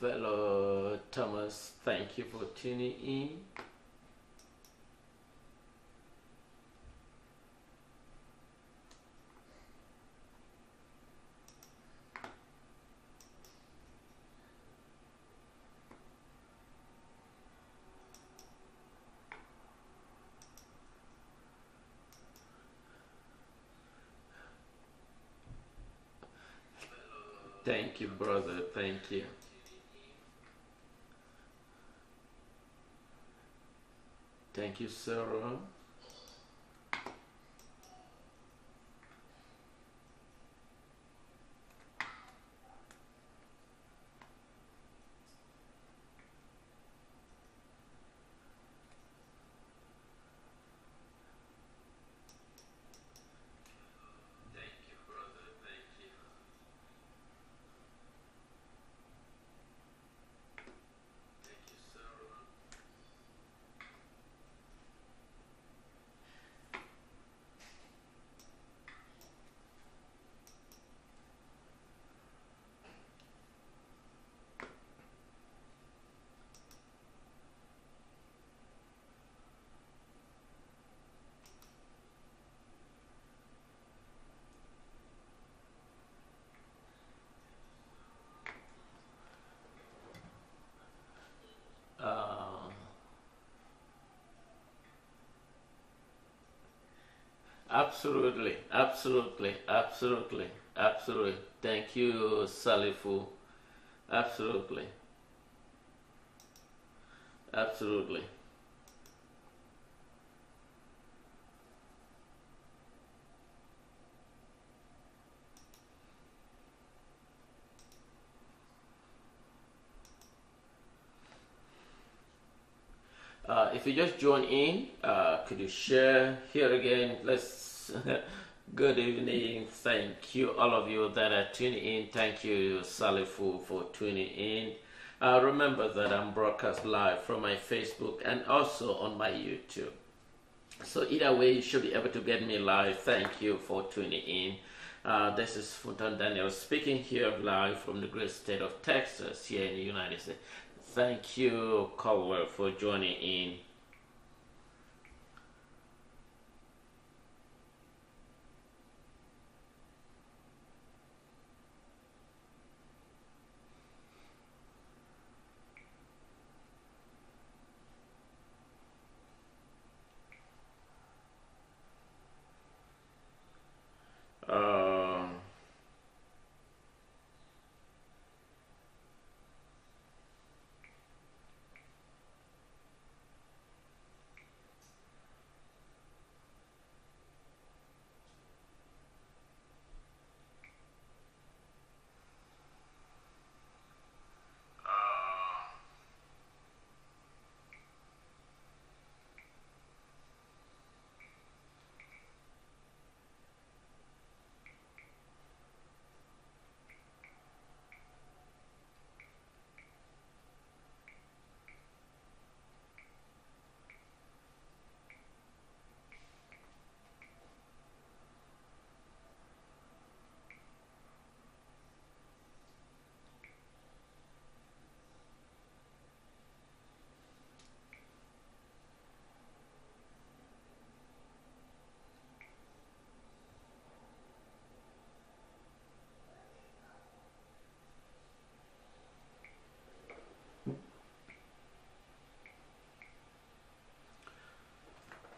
fellow Thomas. Thank you for tuning in. Thank you, brother. Thank you. Thank you, Sarah. Uh, Absolutely, absolutely, absolutely, absolutely. Thank you, Salifu. Absolutely, absolutely. If you just join in, could you share here again? Let's. Good evening. Thank you, all of you that are tuning in. Thank you, Salifu, for tuning in. Remember that I'm broadcast live from my Facebook and also on my YouTube. So either way, you should be able to get me live. Thank you for tuning in. This is Funton Daniel speaking here live from the great state of Texas here in the United States. Thank you, Caldwell, for joining in. Uh,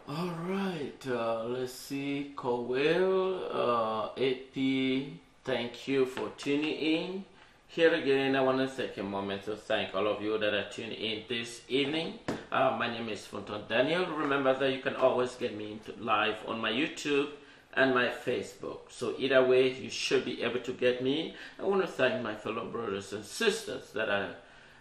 all right, let's see. Cowell, 8P, thank you for tuning in. Here again, I want to take a moment to thank all of you that are tuning in this evening. My name is Funton Daniel. Remember that you can always get me into live on my YouTube and my Facebook. So either way, you should be able to get me. I want to thank my fellow brothers and sisters that are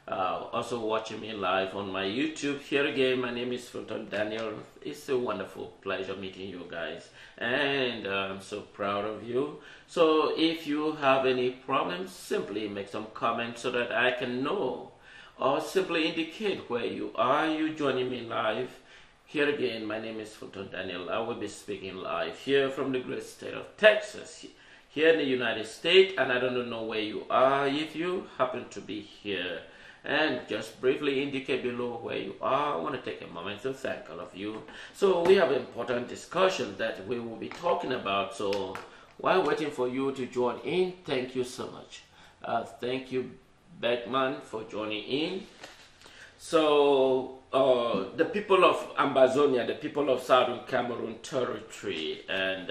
also watching me live on my YouTube. Here again, my name is Fulton Daniel. It's a wonderful pleasure meeting you guys, and I'm so proud of you. So if you have any problems, simply make some comments so that I can know, or simply indicate where you are. You joining me live. Here again, my name is Fulton Daniel. I will be speaking live here from the great state of Texas, here in the United States, and I don't know where you are. If you happen to be here and just briefly indicate below where you are. I want to take a moment to thank all of you. So we have an important discussion that we will be talking about. So while waiting for you to join in, thank you so much. Thank you, Beckman, for joining in. So the people of Ambazonia, the people of Southern Cameroon territory, and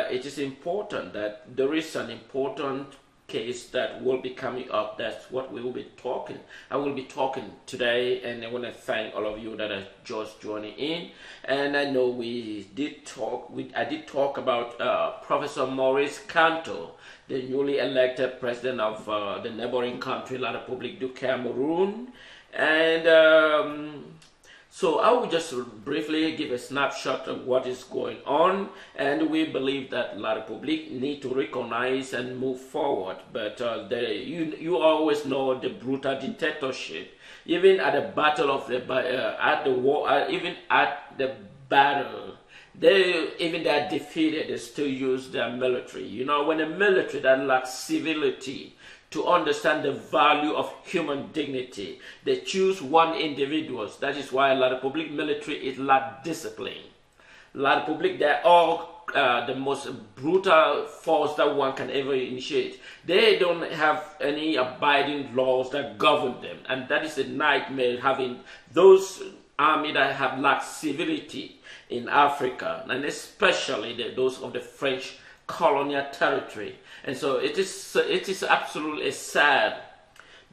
it is important that there is an important case that will be coming up. That's what we will be talking. I will be talking today, and I want to thank all of you that are just joining in. And I know I did talk about Professor Maurice Kamto, the newly elected president of the neighboring country, La Republique du Cameroon. And so I will just briefly give a snapshot of what is going on, and we believe that La Republique need to recognize and move forward. But you always know the brutal dictatorship. Even at the battle of the even at the battle, they are defeated. They still use their military. You know, when a military that lacks civility to understand the value of human dignity, they choose one individual. That is why La Republique military is lack discipline. La Republique, they're all the most brutal force that one can ever initiate. They don't have any abiding laws that govern them, and that is a nightmare, having those army that have lacked civility in Africa, and especially those of the French colonial territory. And so it is absolutely sad,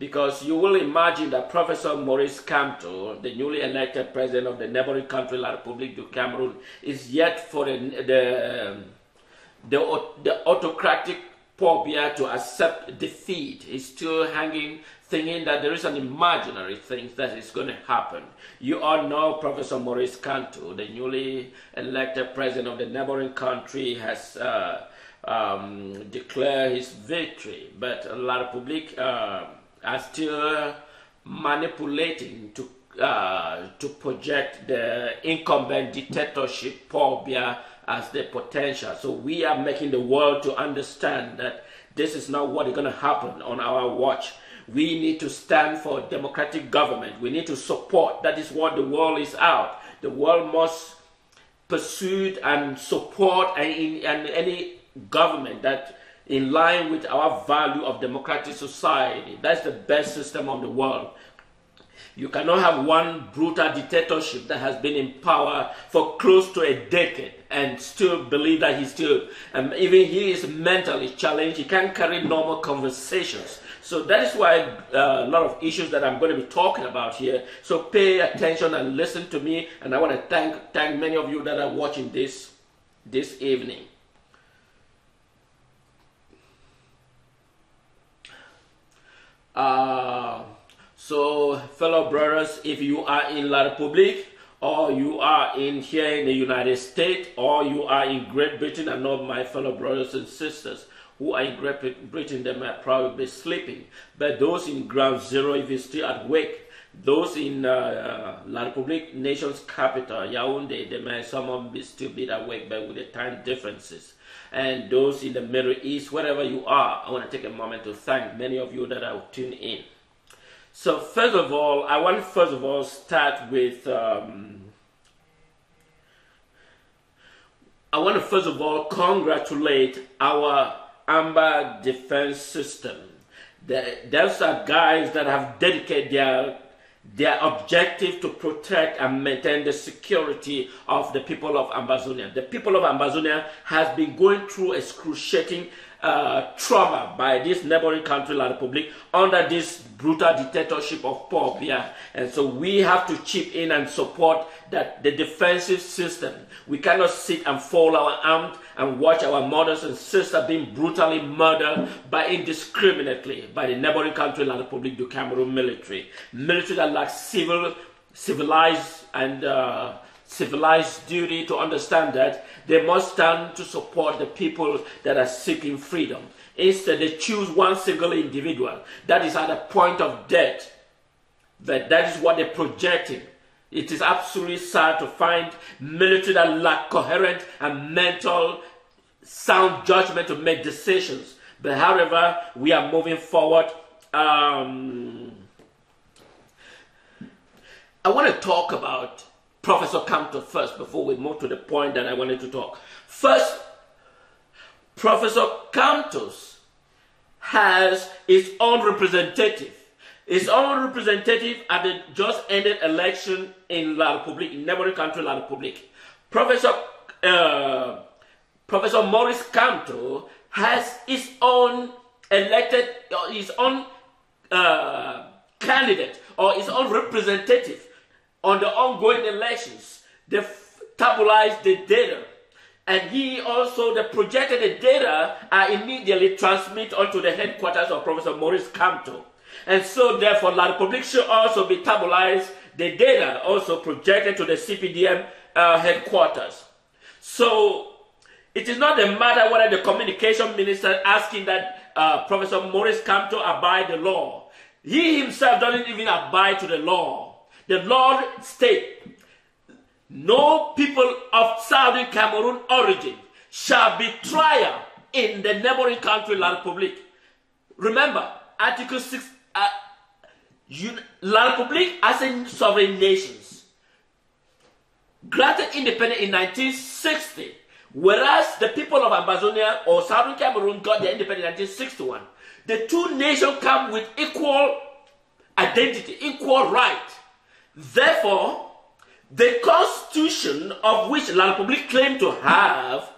because you will imagine that Professor Maurice Kamto, the newly elected president of the neighboring country La Republique du Cameroon, is yet for the autocratic Paul Biya to accept defeat. He's still hanging, thinking that there is an imaginary thing that is going to happen. You all know Professor Maurice Kamto, the newly elected president of the neighboring country, has declare his victory, but La Republique are still manipulating to project the incumbent dictatorship Paul Biya as the potential. So we are making the world to understand that this is not what is going to happen on our watch. We need to stand for democratic government. We need to support. That is what the world is out. The world must pursue and support any government that in line with our value of democratic society. That's the best system of the world. You cannot have one brutal dictatorship that has been in power for close to a decade and still believe that he's still, even he is mentally challenged. He can't carry normal conversations. So that is why a lot of issues that I'm going to be talking about here. So pay attention and listen to me. And I want to thank many of you that are watching this evening. So fellow brothers, if you are in La Republique, or you are here in the United States, or you are in Great Britain, I know my fellow brothers and sisters who are in Great Britain, they might probably be sleeping. But those in ground zero, if you're still awake, those in La Republique, nation's capital, Yaoundé, some of them still be awake, but with the time differences. And those in the Middle East, wherever you are, I want to take a moment to thank many of you that are tuned in. So first of all, I want to start with, congratulate our Amber defense system. Those are guys that have dedicated their objective to protect and maintain the security of the people of Ambazonia. The people of Ambazonia has been going through excruciating trauma by this neighboring country, La Republique, under this brutal dictatorship of Paul Biya. And so we have to chip in and support that the defensive system. We cannot sit and fold our arms and watch our mothers and sisters being brutally murdered indiscriminately by the neighboring country, La Republique du Cameroon military. Military that lacks civilized duty to understand that they must stand to support the people that are seeking freedom. Instead, they choose one single individual that is at the point of death. That is what they're projecting. It is absolutely sad to find military that lack coherent and mental sound judgment to make decisions. But however, we are moving forward. I want to talk about Professor Campto first before we move to the point that I wanted to talk. First, Professor Campto has its own representative. Its own representative at the just ended election in La Republique, in neighboring country La Republique. Professor Maurice Campto has his own elected, or his own candidate, or his own representative on the ongoing elections. They tabulate the data, and he also, the projected data are immediately transmitted onto the headquarters of Professor Maurice Campto. And so therefore La Republique should also be tabularized, the data also projected to the CPDM headquarters. So it is not a matter whether the communication minister asking that Professor Maurice Campto abide the law. He himself doesn't even abide to the law. The law states, no people of Southern Cameroon origin shall be trial in the neighboring country La Republique. Remember, Article 6, La Republique as a sovereign nation, granted independence in 1960, whereas the people of Ambazonia or Southern Cameroon got their independence in 1961. The two nations come with equal identity, equal right. Therefore, the constitution of which La Republique claimed to have,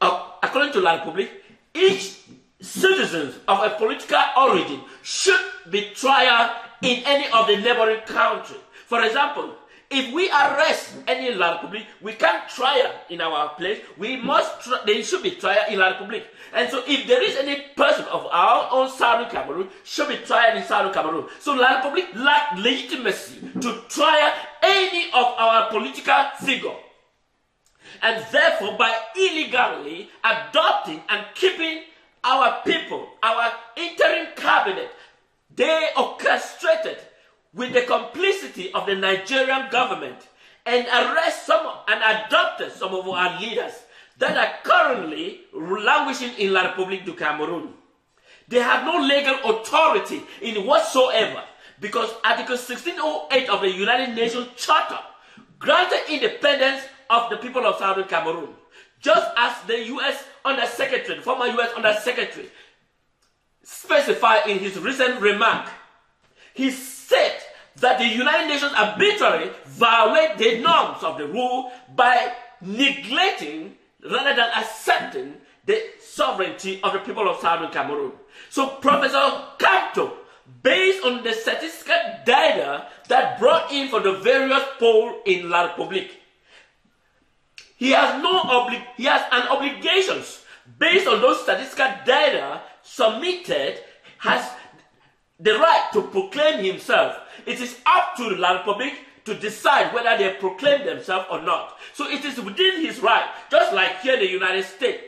according to La Republique, each citizen of a political origin should be tried in any of the neighboring countries. For example, if we arrest any in La Republique, we can't try in our place. They should be tried in La Republique. And so if there is any person of our own Southern Cameroon, should be tried in Southern Cameroon. So La Republique lacked legitimacy to try any of our political figure. And therefore, by illegally adopting and keeping our people, our interim cabinet, they orchestrated with the complicity of the Nigerian government and arrest and adopted some of our leaders that are currently languishing in La Republique du Cameroon. They have no legal authority in whatsoever because Article 1608 of the United Nations Charter granted independence of the people of Southern Cameroon, just as the U.S. Undersecretary, the former U.S. Undersecretary, specified in his recent remark. He said that the United Nations arbitrarily violate the norms of the rule by neglecting rather than accepting the sovereignty of the people of Southern Cameroon. So Professor Campto, based on the statistical data that brought in for the various polls in La Republique, he has an obligation based on those statistical data submitted, has the right to proclaim himself. It is up to La Republique to decide whether they proclaim themselves or not. So it is within his right, just like here in the United States.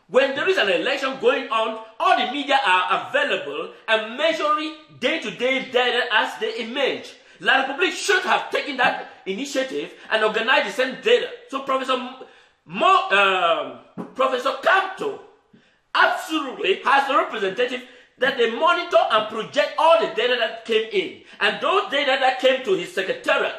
When there is an election going on, all the media are available and measuring day-to-day data as they emerge. La Republique should have taken that initiative and organized the same data. So Professor Campto absolutely has a representative that they monitor and project all the data that came in. And those data that came to his secretariat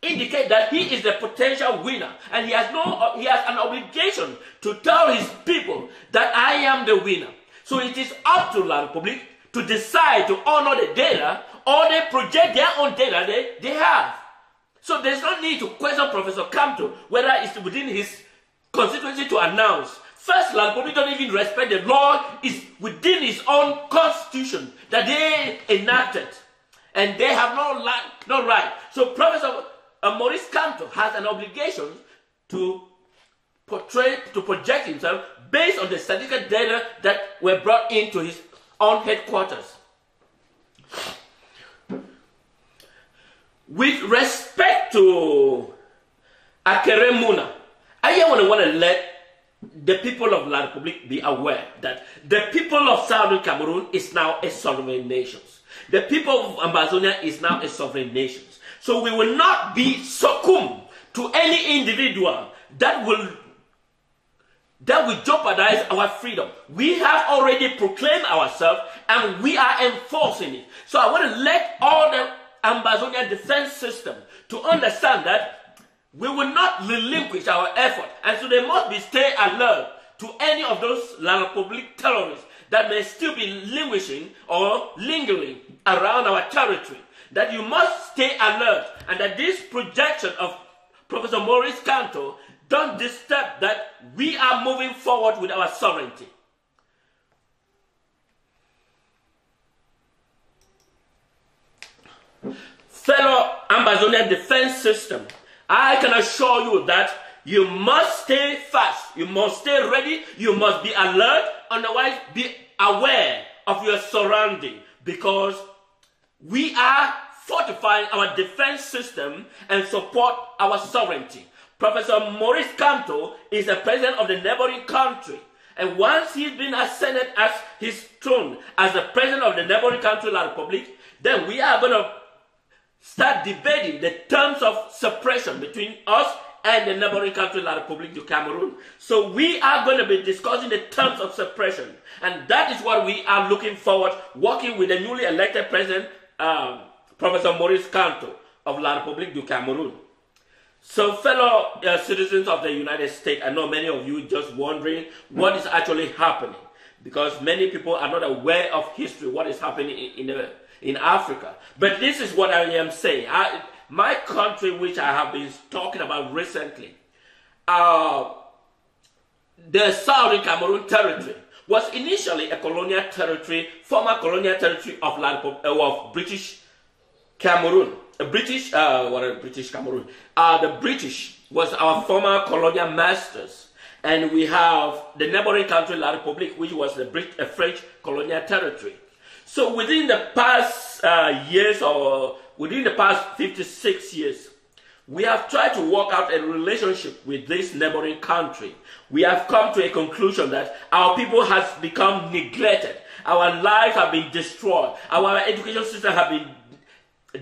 indicate that he is the potential winner. And he has an obligation to tell his people that I am the winner. So it is up to La Republique to decide to honor the data, or they project their own data they have. So there's no need to question Professor Campto whether it's within his constituency to announce. First, La Republique don't even respect the law. Is within his own constitution that they enacted. And they have no right. So Professor Maurice Campto has an obligation to project himself based on the statistical data that were brought into his own headquarters. With respect to Akere Muna, I want to let the people of La Republique be aware that the people of Southern Cameroon is now a sovereign nation. The people of Ambazonia is now a sovereign nation. So we will not be succumb to any individual that will jeopardize our freedom. We have already proclaimed ourselves and we are enforcing it. So I want to let all the Ambazonian defense system to understand that we will not relinquish our effort, and so they must be stay alert to any of those La Republique terrorists that may still be languishing or lingering around our territory. That you must stay alert, and that this projection of Professor Maurice Kanto don't disturb that we are moving forward with our sovereignty. Fellow Ambazonian defense system, I can assure you that you must stay fast, you must stay ready, you must be alert, otherwise be aware of your surrounding, because we are fortifying our defense system and support our sovereignty. Professor Maurice Kanto is the president of the neighboring country, and once he's been ascended as his throne as the president of the neighboring country, La Republique, then we are going to start debating the terms of separation between us and the neighboring country, La Republique du Cameroon. So we are going to be discussing the terms of separation, and that is what we are looking forward, working with the newly elected president, Professor Maurice Kanto of La Republique du Cameroon. So fellow citizens of the United States, I know many of you just wondering what is actually happening, because many people are not aware of history, what is happening in Africa. But this is what I am saying. My country, which I have been talking about recently, the Southern Cameroon territory, was initially a colonial territory, former colonial territory of British Cameroon. The British was our former colonial masters, and we have the neighboring country, La Republique, which was a French colonial territory. So within the past years, or within the past 56 years, we have tried to work out a relationship with this neighboring country. We have come to a conclusion that our people has become neglected. Our lives have been destroyed. Our education system have been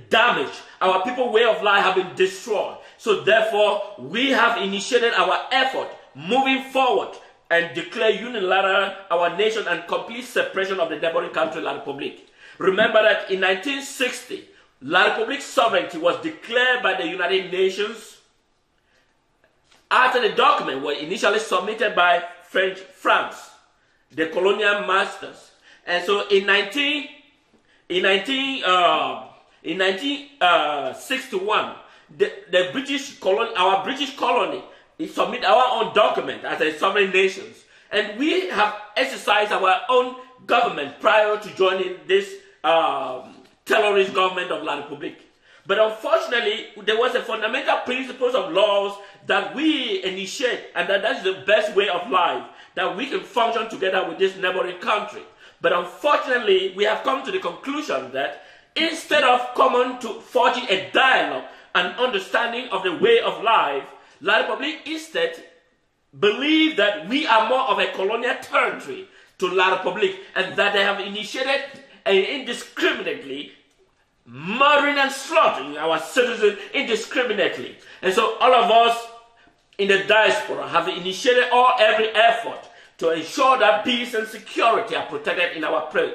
damaged. Our people way of life have been destroyed. So therefore, we have initiated our effort moving forward and declare unilateral our nation and complete separation of the neighboring country, La Republique. Remember that in 1960, La Republique's sovereignty was declared by the United Nations after the document was initially submitted by France, the colonial masters. And so in 1961, the British colony, our British colony, submit our own document as a sovereign nation, and we have exercised our own government prior to joining this terrorist government of La Republique. But unfortunately, there was a fundamental principles of laws that we initiate, and that is the best way of life, that we can function together with this neighboring country. But unfortunately, we have come to the conclusion that instead of coming to forging a dialogue and understanding of the way of life, La Republique instead believe that we are more of a colonial territory to La Republique, and that they have initiated indiscriminately murdering and slaughtering our citizens indiscriminately. And so all of us in the diaspora have initiated every effort to ensure that peace and security are protected in our home,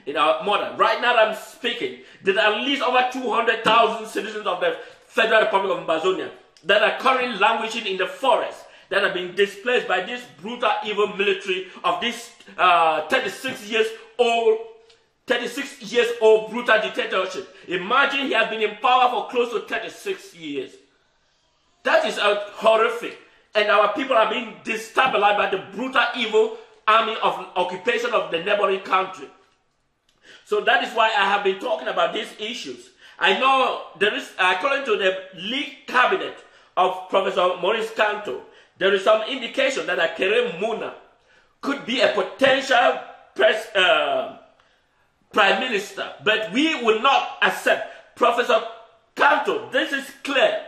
in our mother. Right now I'm speaking, there are at least over 200,000 citizens of the Federal Republic of Ambazonian that are currently languishing in the forest, that are being displaced by this brutal, evil military of this 36 years old brutal dictatorship. Imagine he has been in power for close to 36 years. That is horrific. And our people are being destabilized by the brutal, evil army of occupation of the neighboring country. So that is why I have been talking about these issues. I know there is, according to the league cabinet of Professor Maurice Kanto, there is some indication that Akere Muna could be a potential prime minister, but we will not accept Professor Kanto. This is clear.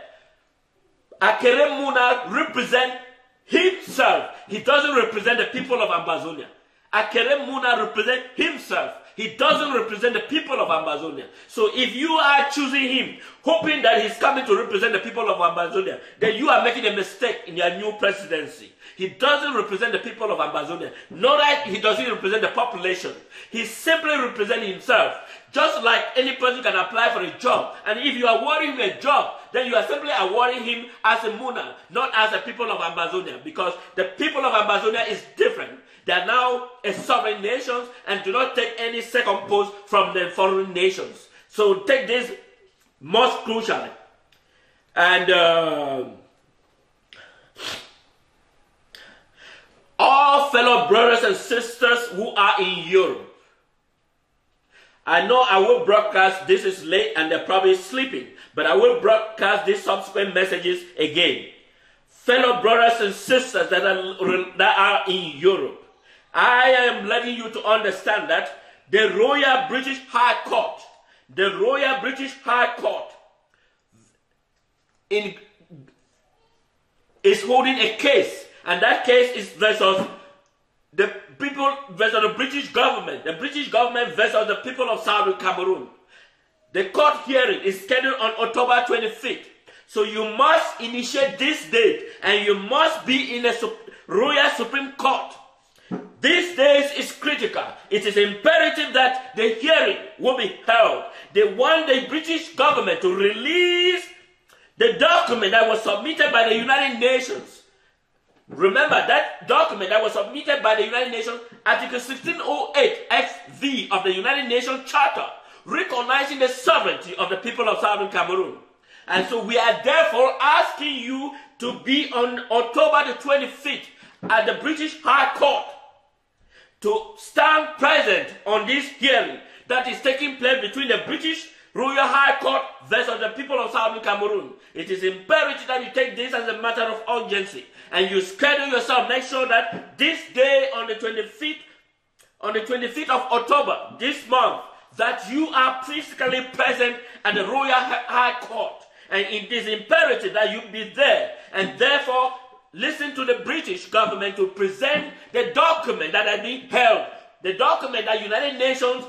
Akere Muna represents himself. He doesn't represent the people of Ambazonia. Akere Muna represents himself. He doesn't represent the people of Ambazonia. So if you are choosing him, hoping that he's coming to represent the people of Ambazonia, then you are making a mistake in your new presidency. He doesn't represent the people of Ambazonia. Nor that he doesn't represent the population. He simply represents himself. Just like any person can apply for a job. And if you are awarding him a job, then you are simply awarding him as a Muna, not as the people of Ambazonia. Because the people of Ambazonia is different. They are now a sovereign nation and do not take any second post from the foreign nations. So take this most crucially. And all fellow brothers and sisters who are in Europe, I know I will broadcast, this is late and they're probably sleeping, but I will broadcast these subsequent messages again. Fellow brothers and sisters that are in Europe, I am letting you to understand that the Royal British High Court, is holding a case, and that case is versus the people versus the British government versus the people of Southern Cameroon. The court hearing is scheduled on October 25th. So you must initiate this date, and you must be in the Royal Supreme Court. These days is critical. It is imperative that the hearing will be held. They want the British government to release the document that was submitted by the United Nations. Remember that document that was submitted by the United Nations, Article 1608 FV of the United Nations Charter, recognizing the sovereignty of the people of Southern Cameroon. And so we are therefore asking you to be on October the 25th at the British High Court to stand present on this hearing that is taking place between the British Royal High Court versus the people of Southern Cameroon. It is imperative that you take this as a matter of urgency and you schedule yourself. Make sure that this day on the 25th of October, this month, that you are physically present at the Royal High Court. And it is imperative that you be there, and therefore listen to the British government to present the document that has been held. The document that United Nations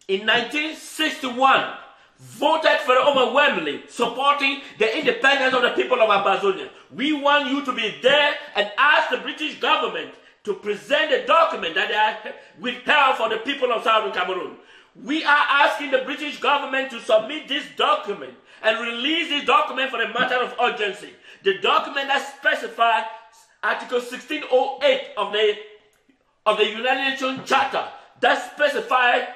in 1961 voted for overwhelmingly, supporting the independence of the people of Ambazonia. We want you to be there and ask the British government to present the document that they have withheld for the people of Southern Cameroon. We are asking the British government to submit this document and release this document for a matter of urgency. The document that specifies Article 1608 of the United Nations Charter, that specifies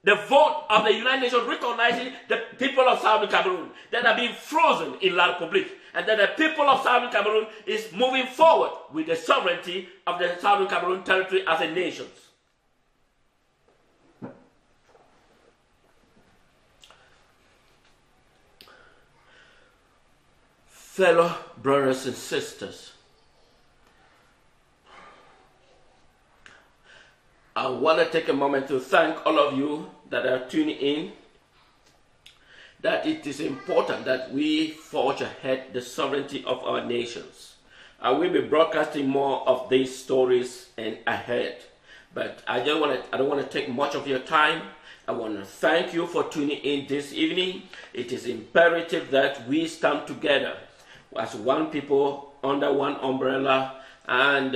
the vote of the United Nations recognizing the people of Southern Cameroon that are being frozen in La Republique, and that the people of Southern Cameroon is moving forward with the sovereignty of the Southern Cameroon territory as a nation. Fellow brothers and sisters, I want to take a moment to thank all of you that are tuning in, that it is important that we forge ahead the sovereignty of our nations. I will be broadcasting more of these stories and ahead, but I don't want to take much of your time. I want to thank you for tuning in this evening. It is imperative that we stand together as one people under one umbrella, and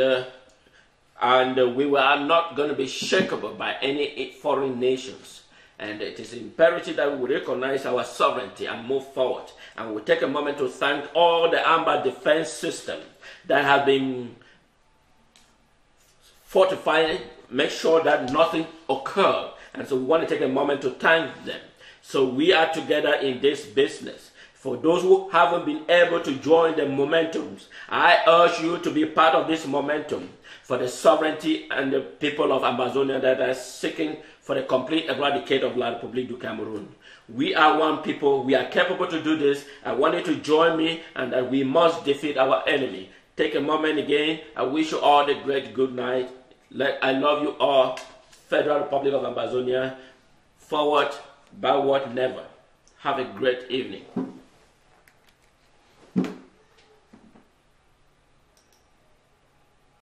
we are not going to be shakeable by any foreign nations. And it is imperative that we recognize our sovereignty and move forward. And we'll take a moment to thank all the Amber defense system that have been fortified, make sure that nothing occurs. And so we want to take a moment to thank them. So we are together in this business. For those who haven't been able to join the momentums, I urge you to be part of this momentum for the sovereignty and the people of Ambazonia that are seeking for the complete eradication of La Republique du Cameroon. We are one people. We are capable to do this. I want you to join me, and that we must defeat our enemy. Take a moment again. I wish you all a great good night. I love you all. Federal Republic of Ambazonia. Forward, backward, never. Have a great evening.